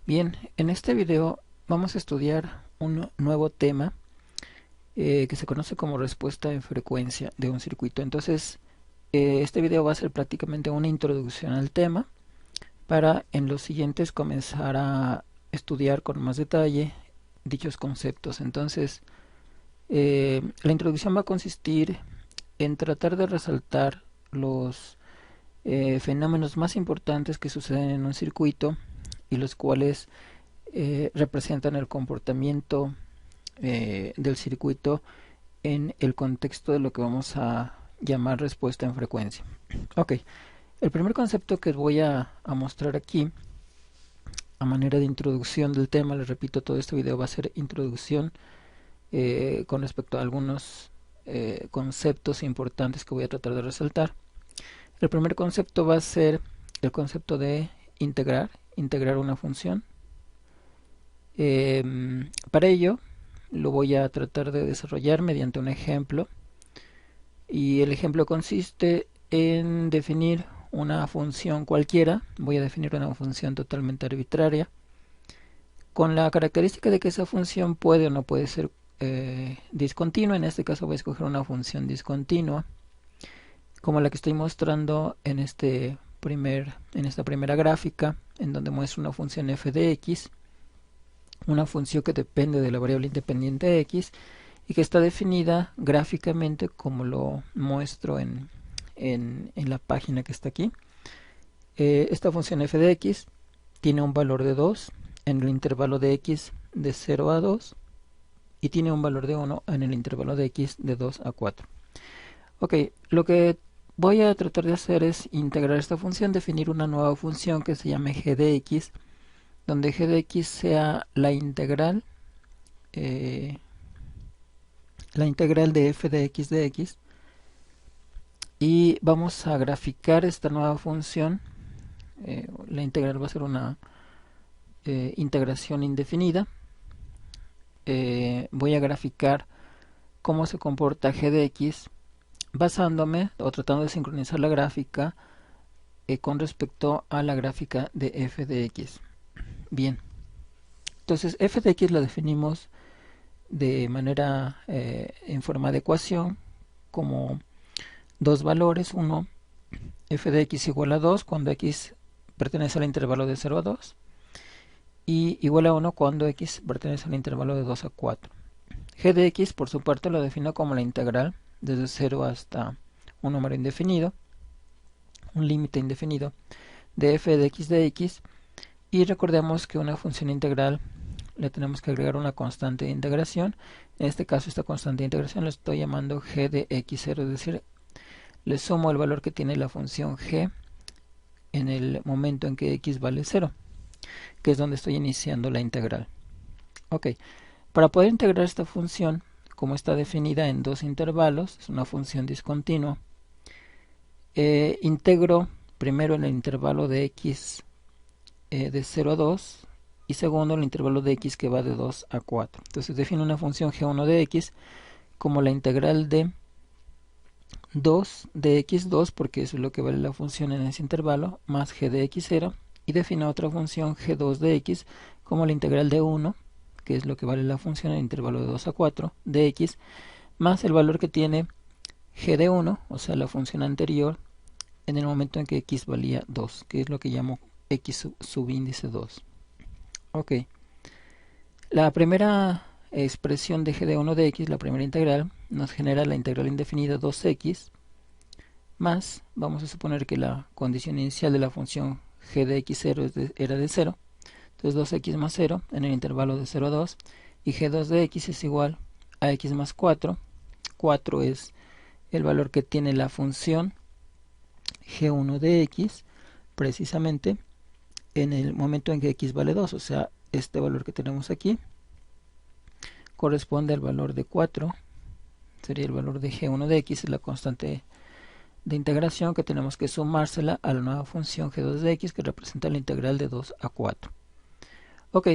Bien, en este video vamos a estudiar un nuevo tema que se conoce como respuesta en frecuencia de un circuito. Entonces, este video va a ser prácticamente una introducción al tema para en los siguientes comenzar a estudiar con más detalle dichos conceptos. Entonces, la introducción va a consistir en tratar de resaltar los fenómenos más importantes que suceden en un circuito y los cuales representan el comportamiento del circuito en el contexto de lo que vamos a llamar respuesta en frecuencia. Ok, el primer concepto que voy a mostrar aquí a manera de introducción del tema, les repito, todo este video va a ser introducción con respecto a algunos conceptos importantes que voy a tratar de resaltar. El primer concepto va a ser el concepto de integrar una función. Para ello lo voy a tratar de desarrollar mediante un ejemplo y el ejemplo consiste en definir una función cualquiera. Voy a definir una función totalmente arbitraria con la característica de que esa función puede o no puede ser discontinua. En este caso voy a escoger una función discontinua como la que estoy mostrando en esta primera gráfica, en donde muestro una función f de x, una función que depende de la variable independiente x y que está definida gráficamente como lo muestro en la página que está aquí. Esta función f de x tiene un valor de 2 en el intervalo de x de 0 a 2 y tiene un valor de 1 en el intervalo de x de 2 a 4. Ok, lo que voy a tratar de hacer es integrar esta función, definir una nueva función que se llame g de x, donde g de x sea la integral de f de x y vamos a graficar esta nueva función. La integral va a ser una integración indefinida. Voy a graficar cómo se comporta g de x basándome o tratando de sincronizar la gráfica con respecto a la gráfica de f de x. Bien, entonces f de x la definimos de manera en forma de ecuación como dos valores. Uno, f de x igual a 2 cuando x pertenece al intervalo de 0 a 2 y igual a 1 cuando x pertenece al intervalo de 2 a 4. G de x por su parte lo defino como la integral desde 0 hasta un número indefinido, un límite indefinido de f de x y recordemos que una función integral le tenemos que agregar una constante de integración. En este caso esta constante de integración la estoy llamando g de x0, es decir, le sumo el valor que tiene la función g en el momento en que x vale 0, que es donde estoy iniciando la integral. Ok, para poder integrar esta función, como está definida en dos intervalos, es una función discontinua, integro primero en el intervalo de x de 0 a 2 y segundo en el intervalo de x que va de 2 a 4. Entonces defino una función g1 de x como la integral de 2 de x2, porque eso es lo que vale la función en ese intervalo, más g de x0, y defino otra función g2 de x como la integral de 1, que es lo que vale la función en el intervalo de 2 a 4 de x, más el valor que tiene g de 1, o sea la función anterior, en el momento en que x valía 2, que es lo que llamo x subíndice 2. Ok, la primera expresión de g de 1 de x, la primera integral, nos genera la integral indefinida 2x más, vamos a suponer que la condición inicial de la función g de x0 era de 0, entonces 2x más 0 en el intervalo de 0 a 2, y g2 de x es igual a x más 4. 4 es el valor que tiene la función g1 de x, precisamente en el momento en que x vale 2, o sea, este valor que tenemos aquí corresponde al valor de 4, sería el valor de g1 de x, es la constante de integración que tenemos que sumársela a la nueva función g2 de x que representa la integral de 2 a 4. Ok,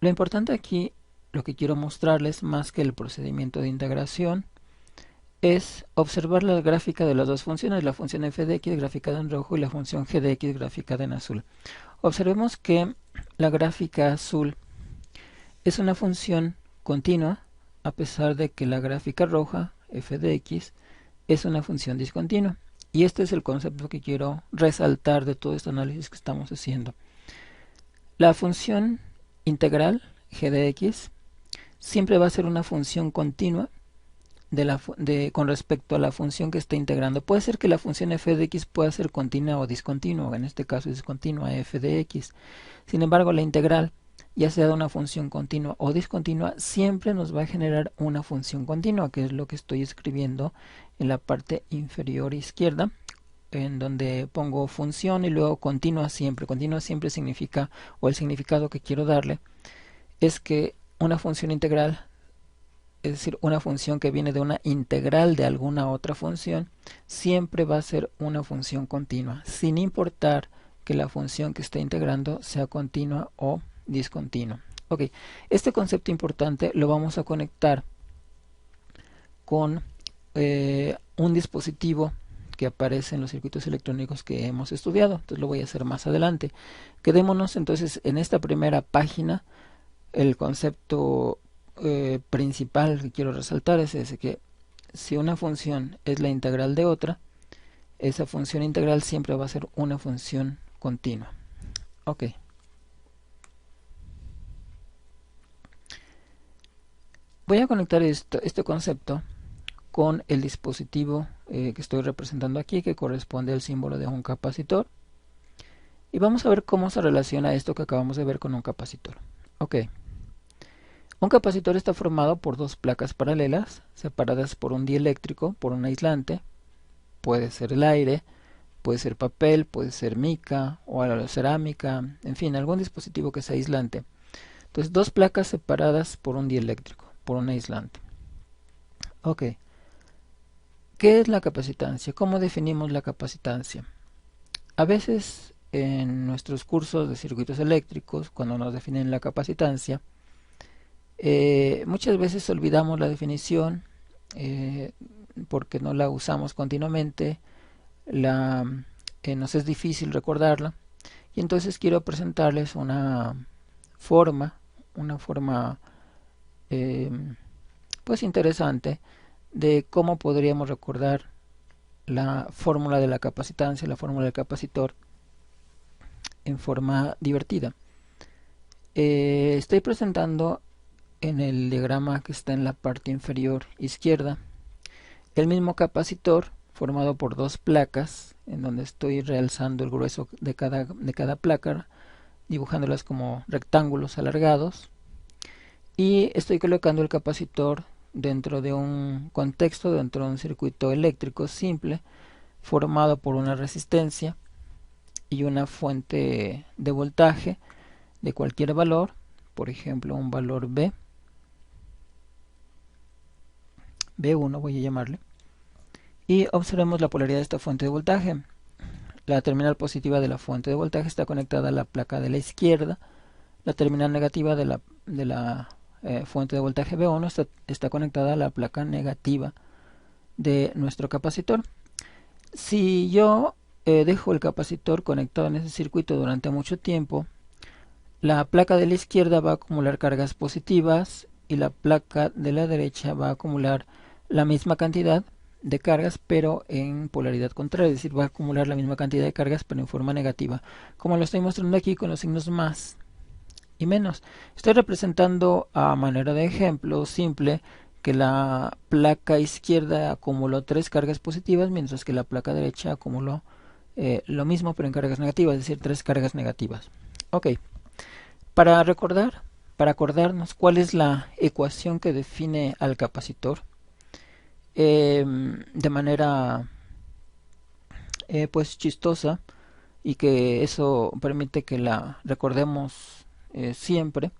lo importante aquí, lo que quiero mostrarles más que el procedimiento de integración, es observar la gráfica de las dos funciones, la función f de x graficada en rojo y la función g de x graficada en azul. Observemos que la gráfica azul es una función continua, a pesar de que la gráfica roja, f de x, es una función discontinua. Y este es el concepto que quiero resaltar de todo este análisis que estamos haciendo. La función integral, g de x, siempre va a ser una función continua con respecto a la función que está integrando. Puede ser que la función f de x pueda ser continua o discontinua, en este caso es discontinua f de x. Sin embargo, la integral, ya sea de una función continua o discontinua, siempre nos va a generar una función continua, que es lo que estoy escribiendo en la parte inferior izquierda, en donde pongo función y luego continua siempre. Continua siempre significa, o el significado que quiero darle, es que una función integral, es decir, una función que viene de una integral de alguna otra función, siempre va a ser una función continua, sin importar que la función que esté integrando sea continua o discontinua. Ok, este concepto importante lo vamos a conectar con un dispositivo que aparece en los circuitos electrónicos que hemos estudiado. Entonces lo voy a hacer más adelante. Quedémonos entonces en esta primera página. El concepto principal que quiero resaltar es ese, que si una función es la integral de otra, esa función integral siempre va a ser una función continua. Ok. Voy a conectar este concepto con el dispositivo que estoy representando aquí, que corresponde al símbolo de un capacitor. Y vamos a ver cómo se relaciona esto que acabamos de ver con un capacitor. Ok. Un capacitor está formado por dos placas paralelas, separadas por un dieléctrico, por un aislante. Puede ser el aire, puede ser papel, puede ser mica o cerámica, en fin, algún dispositivo que sea aislante. Entonces, dos placas separadas por un dieléctrico, por un aislante. Ok. ¿Qué es la capacitancia? ¿Cómo definimos la capacitancia? A veces en nuestros cursos de circuitos eléctricos, cuando nos definen la capacitancia, muchas veces olvidamos la definición porque no la usamos continuamente, nos es difícil recordarla, y entonces quiero presentarles forma, una forma pues interesante de cómo podríamos recordar la fórmula de la capacitancia, la fórmula del capacitor, en forma divertida. Estoy presentando en el diagrama que está en la parte inferior izquierda el mismo capacitor formado por dos placas, en donde estoy realzando el grueso de cada placa, dibujándolas como rectángulos alargados, y estoy colocando el capacitor dentro de un contexto, dentro de un circuito eléctrico simple formado por una resistencia y una fuente de voltaje de cualquier valor, por ejemplo un valor B1 voy a llamarle, y observemos la polaridad de esta fuente de voltaje. La terminal positiva de la fuente de voltaje está conectada a la placa de la izquierda, la terminal negativa de la fuente de voltaje B1 está conectada a la placa negativa de nuestro capacitor. Si yo dejo el capacitor conectado en ese circuito durante mucho tiempo, la placa de la izquierda va a acumular cargas positivas y la placa de la derecha va a acumular la misma cantidad de cargas, pero en polaridad contraria, es decir, va a acumular la misma cantidad de cargas pero en forma negativa, como lo estoy mostrando aquí con los signos más y menos. Estoy representando a manera de ejemplo simple que la placa izquierda acumuló 3 cargas positivas, mientras que la placa derecha acumuló lo mismo pero en cargas negativas, es decir, 3 cargas negativas. Ok, para acordarnos cuál es la ecuación que define al capacitor, de manera pues chistosa, y que eso permite que la recordemos siempre,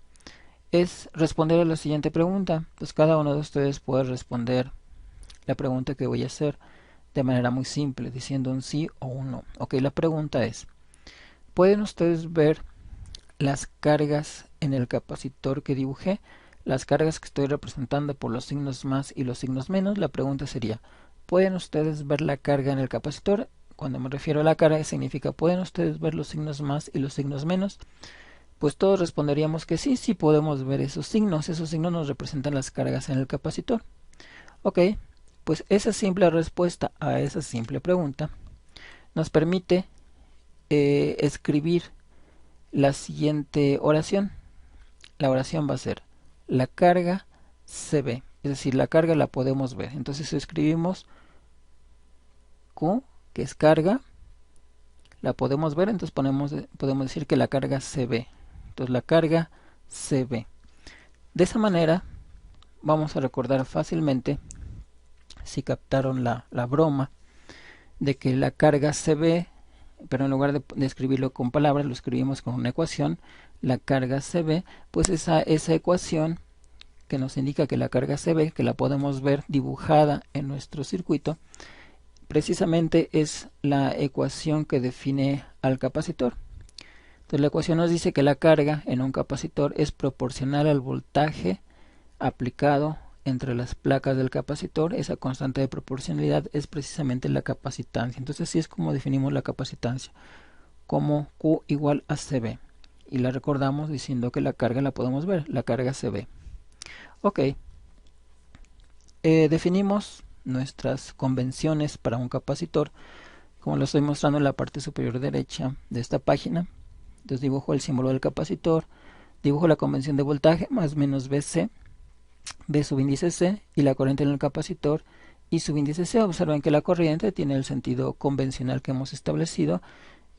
es responder a la siguiente pregunta. Pues cada uno de ustedes puede responder la pregunta que voy a hacer de manera muy simple, diciendo un sí o un no. Ok, la pregunta es, ¿pueden ustedes ver las cargas en el capacitor que dibujé? Las cargas que estoy representando por los signos más y los signos menos. La pregunta sería, ¿pueden ustedes ver la carga en el capacitor? Cuando me refiero a la carga significa, ¿pueden ustedes ver los signos más y los signos menos? Pues todos responderíamos que sí, sí podemos ver esos signos nos representan las cargas en el capacitor. Ok, pues esa simple respuesta a esa simple pregunta nos permite escribir la siguiente oración. La oración va a ser: la carga se ve, es decir, la carga la podemos ver. Entonces escribimos Q, que es carga, la podemos ver, entonces podemos decir que la carga se ve. Entonces la carga se ve. De esa manera vamos a recordar fácilmente, si captaron la broma, de que la carga se ve, pero en lugar de escribirlo con palabras, lo escribimos con una ecuación. La carga se ve, pues esa ecuación que nos indica que la carga se ve, que la podemos ver dibujada en nuestro circuito, precisamente es la ecuación que define al capacitor. Entonces la ecuación nos dice que la carga en un capacitor es proporcional al voltaje aplicado entre las placas del capacitor. Esa constante de proporcionalidad es precisamente la capacitancia. Entonces así es como definimos la capacitancia, como Q igual a CB. Y la recordamos diciendo que la carga la podemos ver, la carga CB. Ok, definimos nuestras convenciones para un capacitor, como lo estoy mostrando en la parte superior derecha de esta página. Entonces dibujo el símbolo del capacitor, dibujo la convención de voltaje más menos Vc, V subíndice C, y la corriente en el capacitor y subíndice C. Observen que la corriente tiene el sentido convencional que hemos establecido,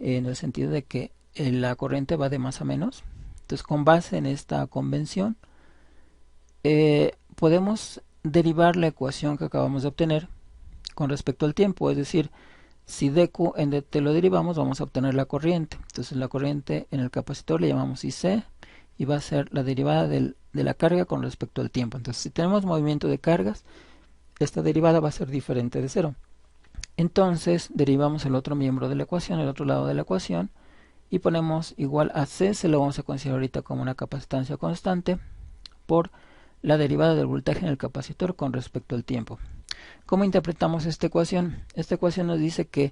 en el sentido de que la corriente va de más a menos. Entonces, con base en esta convención, podemos derivar la ecuación que acabamos de obtener con respecto al tiempo, es decir, si dq en dt lo derivamos, vamos a obtener la corriente. Entonces la corriente en el capacitor le llamamos IC y va a ser la derivada de la carga con respecto al tiempo. Entonces si tenemos movimiento de cargas, esta derivada va a ser diferente de cero. Entonces derivamos el otro miembro de la ecuación, el otro lado de la ecuación, y ponemos igual a C, se lo vamos a considerar ahorita como una capacitancia constante, por la derivada del voltaje en el capacitor con respecto al tiempo. ¿Cómo interpretamos esta ecuación? Esta ecuación nos dice que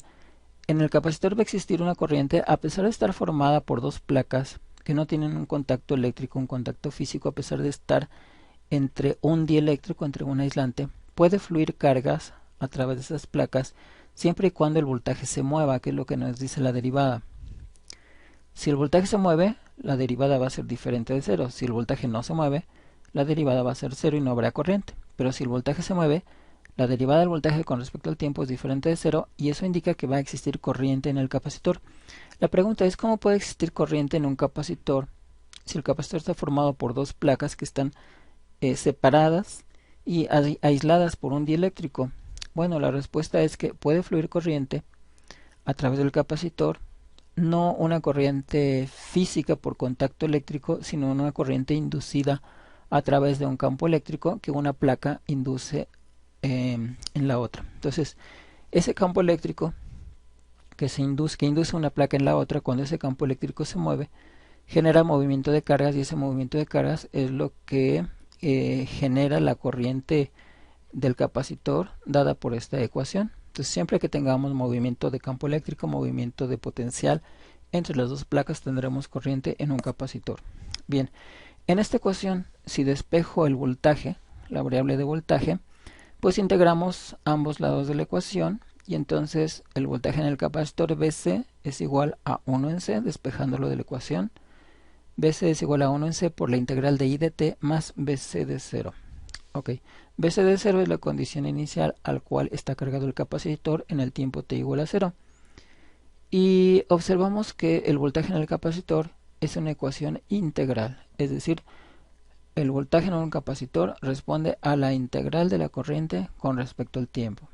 en el capacitor va a existir una corriente a pesar de estar formada por dos placas que no tienen un contacto eléctrico, un contacto físico, a pesar de estar entre un dieléctrico, entre un aislante. Puede fluir cargas a través de esas placas siempre y cuando el voltaje se mueva, que es lo que nos dice la derivada. Si el voltaje se mueve, la derivada va a ser diferente de cero. Si el voltaje no se mueve, la derivada va a ser cero y no habrá corriente. Pero si el voltaje se mueve, la derivada del voltaje con respecto al tiempo es diferente de cero, y eso indica que va a existir corriente en el capacitor. La pregunta es: ¿cómo puede existir corriente en un capacitor si el capacitor está formado por dos placas que están separadas y aisladas por un dieléctrico? Bueno, la respuesta es que puede fluir corriente a través del capacitor, no una corriente física por contacto eléctrico, sino una corriente inducida a través de un campo eléctrico que una placa induce en la otra. Entonces, ese campo eléctrico que induce una placa en la otra, cuando ese campo eléctrico se mueve, genera movimiento de cargas, y ese movimiento de cargas es lo que genera la corriente del capacitor dada por esta ecuación. Entonces, siempre que tengamos movimiento de campo eléctrico, movimiento de potencial entre las dos placas, tendremos corriente en un capacitor. Bien, en esta ecuación, si despejo el voltaje, la variable de voltaje, pues integramos ambos lados de la ecuación, y entonces el voltaje en el capacitor Vc es igual a 1 en C, despejándolo de la ecuación. Vc es igual a 1 en C por la integral de I de t más Vc de 0. Ok, Vc de 0 es la condición inicial al cual está cargado el capacitor en el tiempo t igual a 0. Y observamos que el voltaje en el capacitor es una ecuación integral, es decir, el voltaje en un capacitor responde a la integral de la corriente con respecto al tiempo.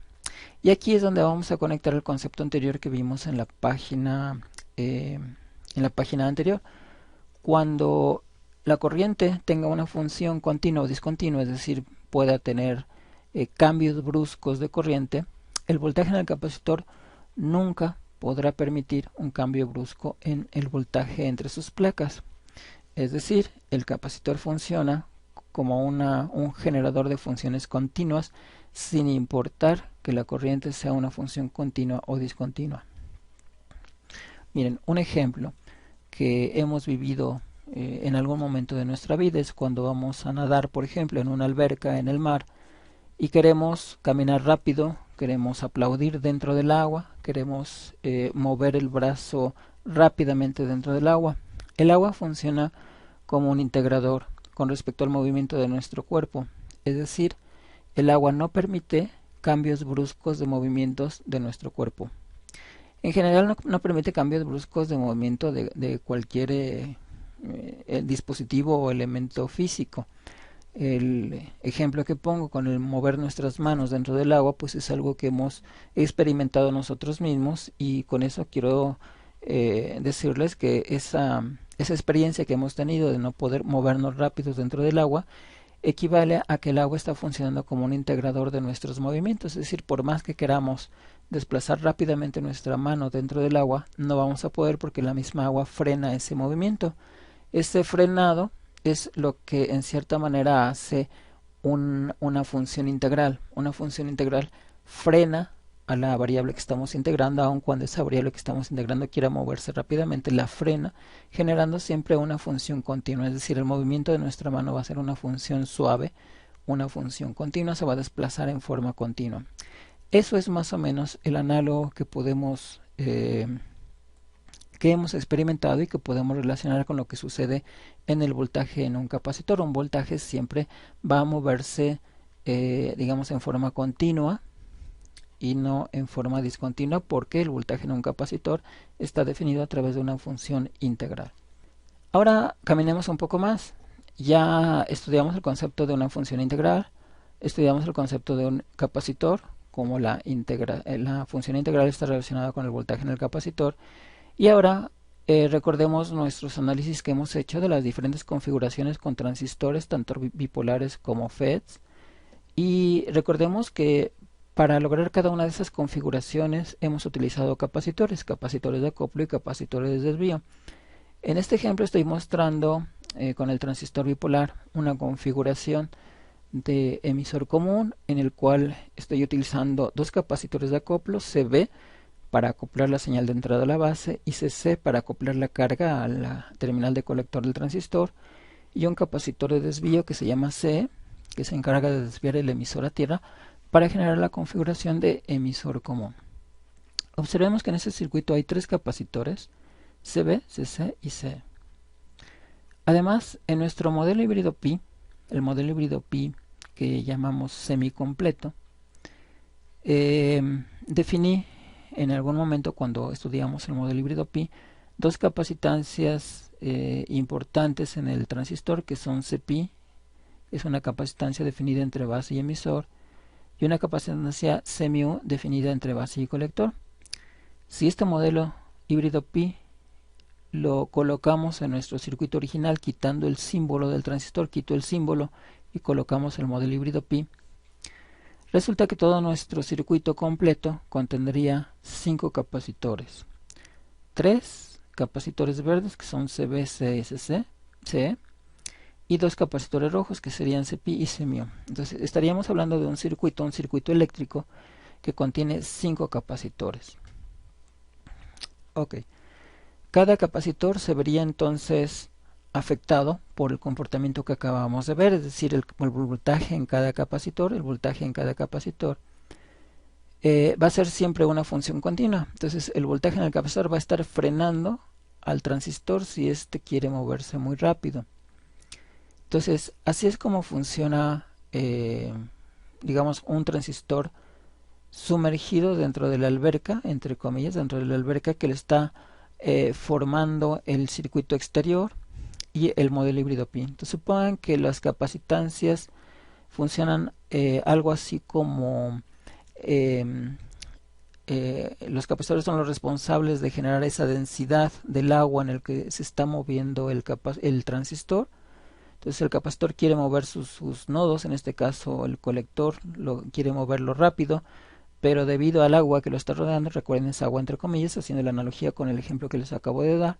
Y aquí es donde vamos a conectar el concepto anterior que vimos en la página anterior. Cuando la corriente tenga una función continua o discontinua, es decir, pueda tener cambios bruscos de corriente, el voltaje en el capacitor nunca podrá permitir un cambio brusco en el voltaje entre sus placas. Es decir, el capacitor funciona como un generador de funciones continuas, sin importar que la corriente sea una función continua o discontinua. Miren, un ejemplo que hemos vivido en algún momento de nuestra vida. Es cuando vamos a nadar, por ejemplo, en una alberca, en el mar, y queremos caminar rápido, queremos aplaudir dentro del agua, queremos mover el brazo rápidamente dentro del agua. El agua funciona como un integrador con respecto al movimiento de nuestro cuerpo, es decir, el agua no permite cambios bruscos de movimientos de nuestro cuerpo. En general no permite cambios bruscos de movimiento de cualquier dispositivo o elemento físico. El ejemplo que pongo con el mover nuestras manos dentro del agua, pues es algo que hemos experimentado nosotros mismos, y con eso quiero decirles que esa experiencia que hemos tenido de no poder movernos rápidos dentro del agua equivale a que el agua está funcionando como un integrador de nuestros movimientos. Es decir, por más que queramos desplazar rápidamente nuestra mano dentro del agua, no vamos a poder, porque la misma agua frena ese movimiento. Este frenado es lo que en cierta manera hace una función integral. Una función integral frena a la variable que estamos integrando, aun cuando esa variable que estamos integrando quiera moverse rápidamente, la frena, generando siempre una función continua. Es decir, el movimiento de nuestra mano va a ser una función suave, una función continua, se va a desplazar en forma continua. Eso es más o menos el análogo que hemos experimentado y que podemos relacionar con lo que sucede en el voltaje en un capacitor. Un voltaje siempre va a moverse, digamos, en forma continua y no en forma discontinua, porque el voltaje en un capacitor está definido a través de una función integral. Ahora caminemos un poco más. Ya estudiamos el concepto de una función integral, estudiamos el concepto de un capacitor, como la función integral está relacionada con el voltaje en el capacitor. Y ahora recordemos nuestros análisis que hemos hecho de las diferentes configuraciones con transistores, tanto bipolares como FETs. Y recordemos que para lograr cada una de esas configuraciones hemos utilizado capacitores de acoplo y capacitores de desvío. En este ejemplo estoy mostrando con el transistor bipolar una configuración de emisor común, en el cual estoy utilizando dos capacitores de acoplo, CB para acoplar la señal de entrada a la base y CC para acoplar la carga a la terminal de colector del transistor, y un capacitor de desvío que se llama CE, que se encarga de desviar el emisor a tierra para generar la configuración de emisor común. Observemos que en este circuito hay tres capacitores, CB, CC y CE. Además, en nuestro modelo híbrido pi, el modelo híbrido pi que llamamos semicompleto, definí en algún momento, cuando estudiamos el modelo híbrido pi, dos capacitancias importantes en el transistor, que son Cpi, es una capacitancia definida entre base y emisor, y una capacitancia Cmu definida entre base y colector. Si este modelo híbrido pi lo colocamos en nuestro circuito original, quitando el símbolo del transistor, quito el símbolo y colocamos el modelo híbrido pi, resulta que todo nuestro circuito completo contendría 5 capacitores. 3 capacitores verdes, que son CB, CE, y 2 capacitores rojos, que serían Cpi y Cmu. Entonces estaríamos hablando de un circuito eléctrico que contiene 5 capacitores. Ok. Cada capacitor se vería entonces afectado por el comportamiento que acabamos de ver, es decir, el voltaje en cada capacitor. El voltaje en cada capacitor va a ser siempre una función continua. Entonces el voltaje en el capacitor va a estar frenando al transistor si éste quiere moverse muy rápido. Entonces así es como funciona, digamos, un transistor sumergido dentro de la alberca, entre comillas, dentro de la alberca que le está formando el circuito exterior y el modelo híbrido pi. Entonces supongan que las capacitancias funcionan algo así como los capacitores son los responsables de generar esa densidad del agua en el que se está moviendo el transistor. Entonces el capacitor quiere mover sus nodos, en este caso el colector quiere moverlo rápido, pero debido al agua que lo está rodeando, recuerden, es agua entre comillas, haciendo la analogía con el ejemplo que les acabo de dar,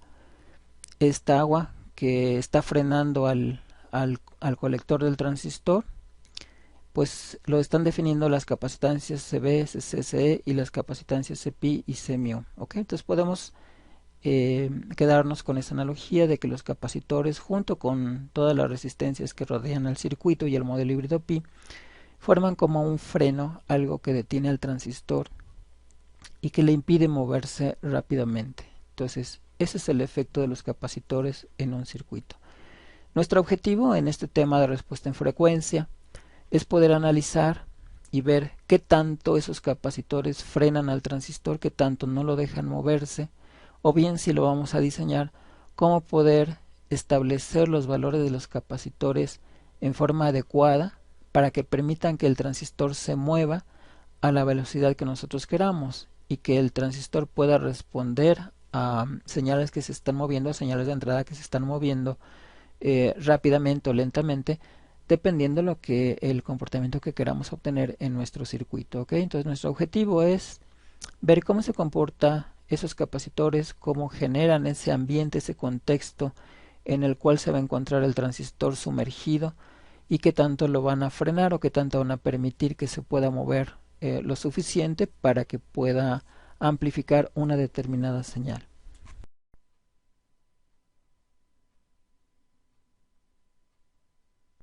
esta agua que está frenando al colector del transistor, pues lo están definiendo las capacitancias CB, CC, CE y las capacitancias Cpi y Cmu. ¿Okay? Entonces podemos quedarnos con esa analogía de que los capacitores, junto con todas las resistencias que rodean al circuito y el modelo híbrido pi, forman como un freno, algo que detiene al transistor y que le impide moverse rápidamente. Entonces, ese es el efecto de los capacitores en un circuito. Nuestro objetivo en este tema de respuesta en frecuencia es poder analizar y ver qué tanto esos capacitores frenan al transistor, qué tanto no lo dejan moverse, o bien, si lo vamos a diseñar, cómo poder establecer los valores de los capacitores en forma adecuada para que permitan que el transistor se mueva a la velocidad que nosotros queramos y que el transistor pueda responder a señales que se están moviendo, a señales de entrada que se están moviendo rápidamente o lentamente, dependiendo lo que el comportamiento que queramos obtener en nuestro circuito. ¿Okay? Entonces nuestro objetivo es ver cómo se comporta esos capacitores, cómo generan ese ambiente, ese contexto en el cual se va a encontrar el transistor sumergido y qué tanto lo van a frenar o qué tanto van a permitir que se pueda mover lo suficiente para que pueda amplificar una determinada señal.